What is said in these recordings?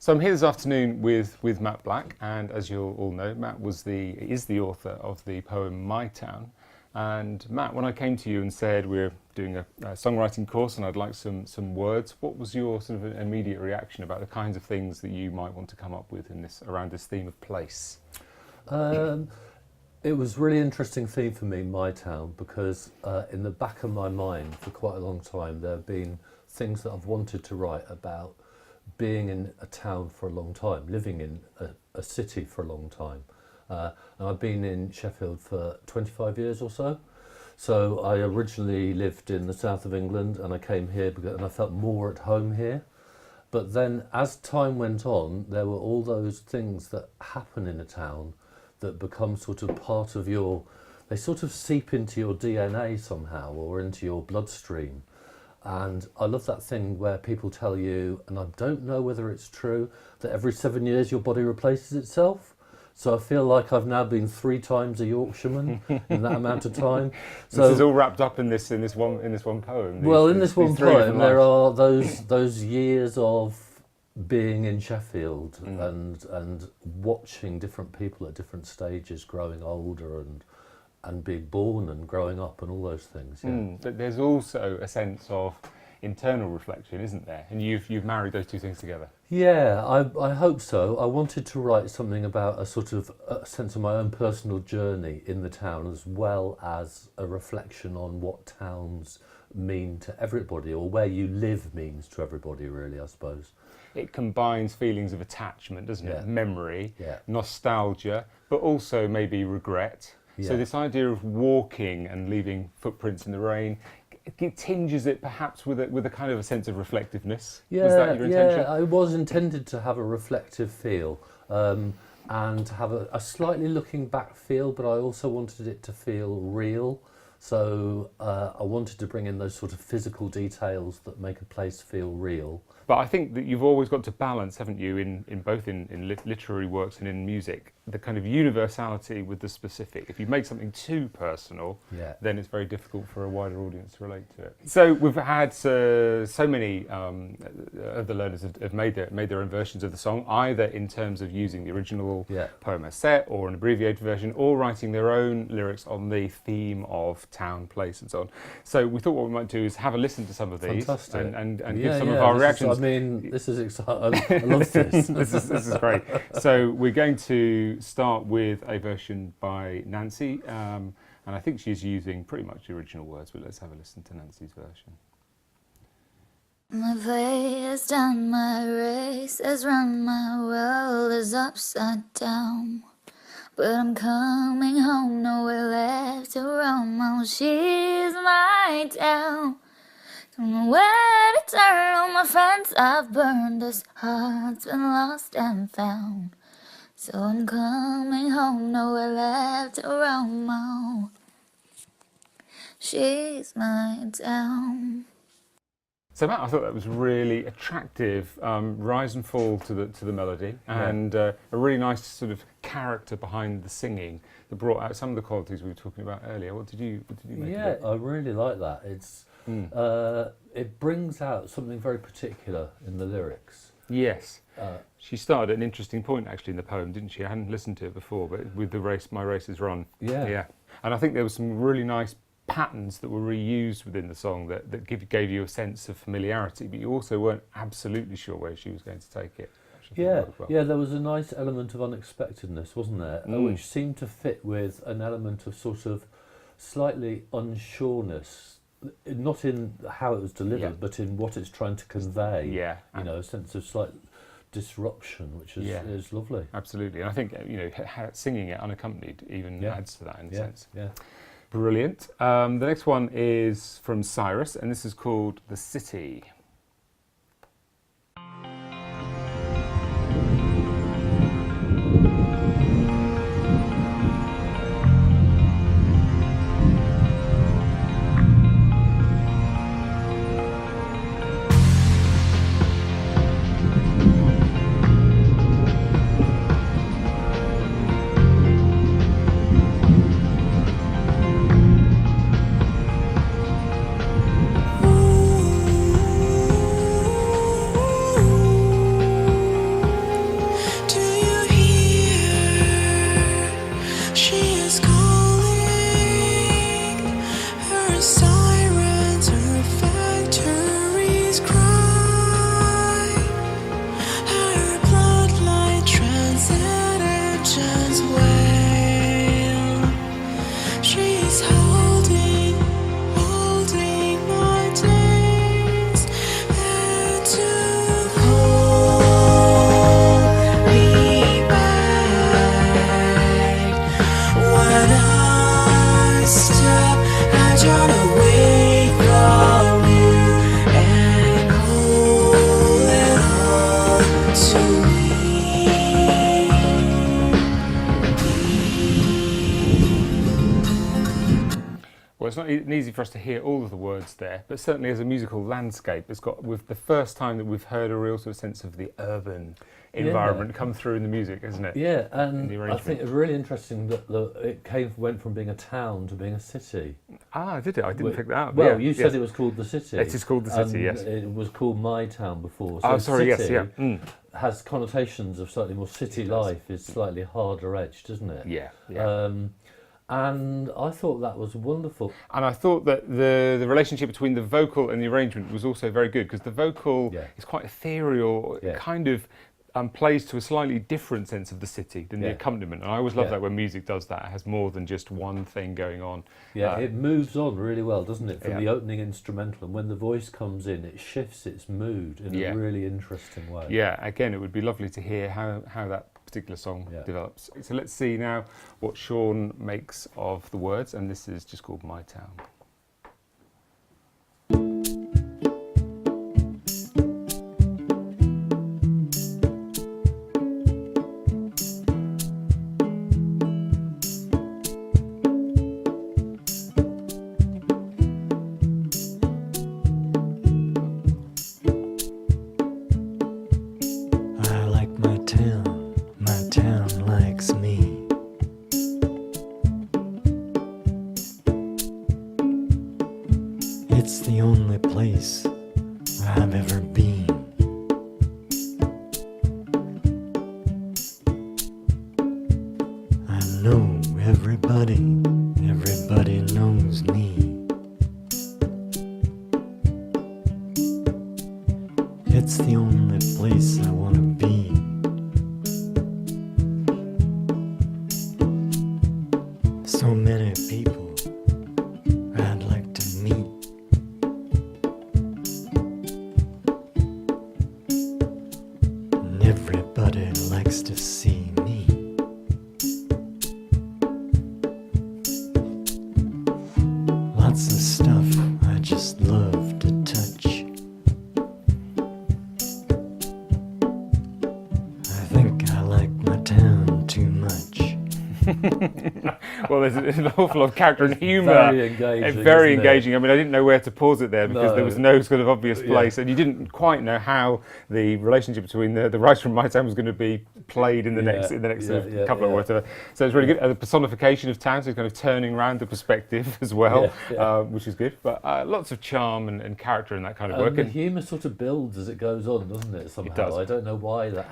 So I'm here this afternoon with Matt Black, and as you'll all know, Matt is the author of the poem My Town. And Matt, when I came to you and said we're doing a songwriting course and I'd like some words, what was your sort of immediate reaction about the kinds of things that you might want to come up with around this theme of place? It was a really interesting theme for me, My Town, because in the back of my mind for quite a long time there have been things that I've wanted to write about being in a town for a long time, living in a city for a long time. And I've been in Sheffield for 25 years or so. So I originally lived in the south of England and I came here and I felt more at home here. But then as time went on, there were all those things that happen in a town that become sort of part of they sort of seep into your DNA somehow or into your bloodstream. And I love that thing where people tell you, and I don't know whether it's true, that every 7 years your body replaces itself. So I feel like I've now been 3 times a Yorkshireman in that amount of time. So this is all wrapped up in this one poem. In this one poem, there are those years of being in Sheffield and watching different people at different stages, growing older and being born and growing up and all those things. Yeah. But there's also a sense of internal reflection, isn't there? And you've married those two things together. Yeah, I hope so. I wanted to write something about a sort of a sense of my own personal journey in the town, as well as a reflection on what towns mean to everybody, or where you live means to everybody, really, I suppose. It combines feelings of attachment, doesn't it? Memory, yeah. Nostalgia, but also maybe regret. Yeah. So this idea of walking and leaving footprints in the rain, it tinges it perhaps with a kind of a sense of reflectiveness. Yeah, was that your intention? Yeah, I was intended to have a reflective feel and to have a slightly looking back feel, but I also wanted it to feel real. So I wanted to bring in those sort of physical details that make a place feel real. But I think that you've always got to balance, haven't you, in both literary works and in music, the kind of universality with the specific. If you make something too personal, then it's very difficult for a wider audience to relate to it. So we've had so many of the learners have made their own versions of the song, either in terms of using the original poem as set or an abbreviated version, or writing their own lyrics on the theme of town, place and so on. So we thought what we might do is have a listen to some of these and give some of our reactions. This is exciting. I love this. This is great. So we're going to start with a version by Nancy, and I think she's using pretty much the original words, but let's have a listen to Nancy's version. My way has done my race, has run, my world is upside down. But I'm coming home, nowhere left to roam. Oh, she's my town. Don't know where to turn, all my friends I've burned. This heart's been lost and found. So I'm coming home, nowhere left to roam. Oh, she's my town. So Matt, I thought that was really attractive, rise and fall to the melody, and a really nice sort of character behind the singing that brought out some of the qualities we were talking about earlier. What did you make of it? I really like that. It's it brings out something very particular in the lyrics. Yes. She started at an interesting point actually in the poem, didn't she? I hadn't listened to it before, but with the race, my race is run. Yeah. And I think there was some really nice patterns that were reused within the song that gave you a sense of familiarity, but you also weren't absolutely sure where she was going to take it. Yeah, there was a nice element of unexpectedness, wasn't there? Which seemed to fit with an element of sort of slightly unsureness, not in how it was delivered, but in what it's trying to convey. Yeah. You know, a sense of slight disruption, which is lovely. Absolutely. And I think, singing it unaccompanied even adds to that in a sense. Yeah. Brilliant. The next one is from Cyrus, and this is called The City. it's not easy for us to hear all of the words there, but certainly as a musical landscape, it's got, with the first time that we've heard a real sort of sense of the urban environment come through in the music, isn't it? Yeah, and I think it's really interesting that went from being a town to being a city. Ah, did it? I didn't pick that up. Well, you said it was called the city. It is called the city, yes. It was called My Town before. So oh, sorry, city yes, yeah. has connotations of slightly more city life, is slightly harder edged, isn't it? Yeah, yeah. And I thought that was wonderful. And I thought that the relationship between the vocal and the arrangement was also very good, because the vocal is quite ethereal, kind of plays to a slightly different sense of the city than the accompaniment. And I always love that when music does that. It has more than just one thing going on. Yeah, it moves on really well, doesn't it? From the opening instrumental, and when the voice comes in, it shifts its mood in a really interesting way. Yeah, again, it would be lovely to hear how that particular song develops. So let's see now what Sean makes of the words, and this is just called My Town. It's the only place I've ever been. I know everybody knows me. It's the only place I want to be. So many people I'd like to meet. And everybody likes to see me. Lots of stuff I just love to touch. I think I like my town too much. Well, there's an awful lot of character and humour. Very engaging. Very engaging. I mean, I didn't know where to pause it there because there was no sort of obvious place, and you didn't quite know how the relationship between the writer and My Town was going to be played in the next couple of words. So it's really good. The personification of town, so kind of turning around the perspective as well, which is good. But lots of charm and character in that kind of work. And the humour sort of builds as it goes on, doesn't it? Somehow. It does. I don't know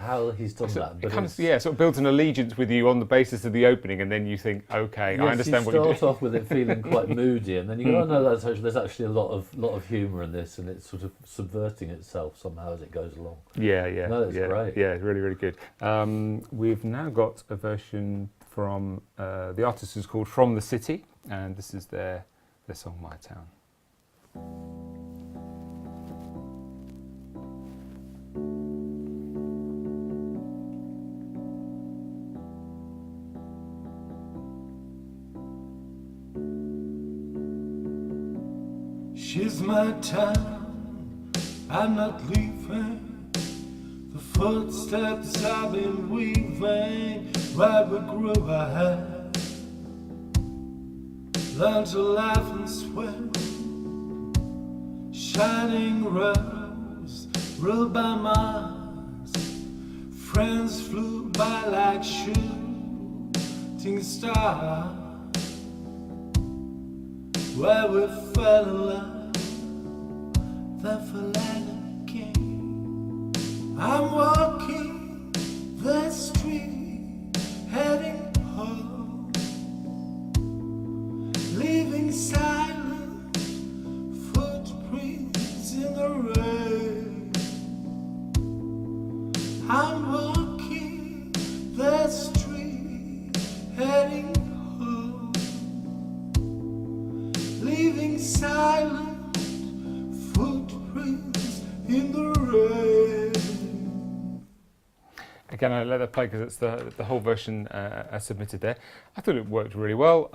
how he's done that. But it kind of, sort of builds an allegiance with you on the basis of the opening, and then you think, okay, I understand what you're doing. You start off with it feeling quite moody, and then you go, oh no, there's actually a lot of humour in this, and it's sort of subverting itself somehow as it goes along. No, it's great. Yeah, really, really good. We've now got a version from the artist who's called From the City, and this is their song My Town. She's my town, I'm not leaving. The footsteps I've been weaving, where we grew I had learned to laugh and swim. Shining rose, ruled by Mars. Friends flew by like shooting stars. Where we fell in love, then fell again. I'm walking the street, heading home, leaving silent footprints in the rain. I'm walking the street, heading home, leaving silent footprints in the rain. Again, I let that play because it's the whole version submitted there. I thought it worked really well.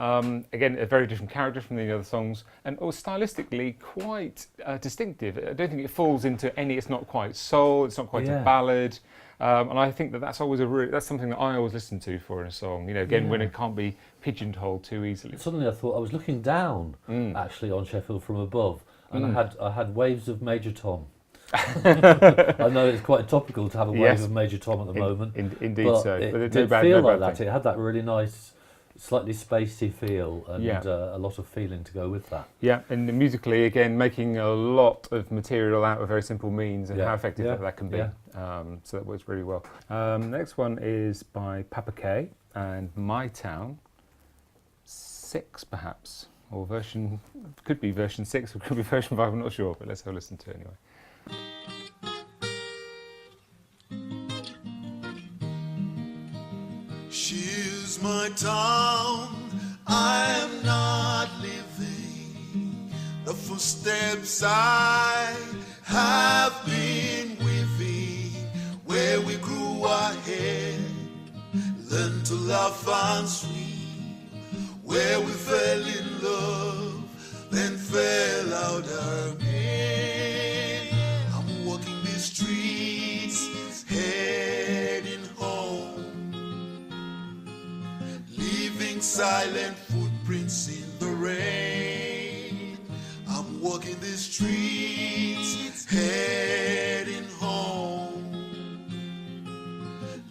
Again, a very different character from the other songs, and stylistically quite distinctive. I don't think it falls into any. It's not quite soul. It's not quite a ballad. And I think that's always that's something that I always listen to for in a song. You know, again, when it can't be pigeonholed too easily. Suddenly I thought I was looking down actually on Sheffield from above, and I had waves of Major Tom. I know it's quite topical to have a wave of Major Tom at the moment. Indeed, but so. It But did feel like that. It had that really nice, slightly spacey feel, and a lot of feeling to go with that. Yeah, and musically, again, making a lot of material out of very simple means, and how effective that can be. So that works really well. Next one is by Papa K and My Town 6, perhaps, or could be version 6, or could be version 5, I'm not sure, but let's have a listen to it anyway. She's my town, I am not living the footsteps I have been weaving, where we grew our hair, learned to laugh and swim, where we fell in love, then fell out again. I'm walking the streets, heading home, leaving silent footprints in the rain. I'm walking the streets, heading home,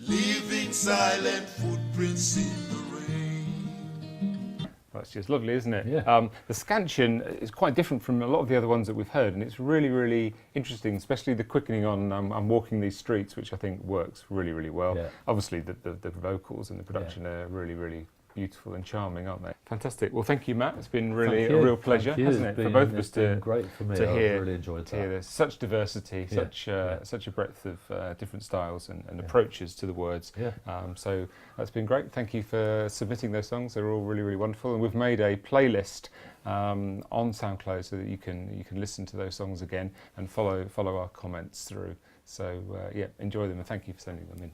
leaving silent footprints in the rain. That's just lovely, isn't it? Yeah. The scansion is quite different from a lot of the other ones that we've heard, and it's really, really interesting, especially the quickening on I'm walking these streets, which I think works really, really well. Yeah. Obviously, the vocals and the production are really, really beautiful and charming, aren't they? Fantastic. Well, thank you, Matt. It's been really a real pleasure, hasn't it, for both of us to great for me. to hear. I really enjoyed that. There's such diversity, such a breadth of different styles and approaches to the words. Yeah. So that's been great. Thank you for submitting those songs. They're all really, really wonderful, and we've made a playlist on SoundCloud so that you can listen to those songs again and follow our comments through. So enjoy them, and thank you for sending them in.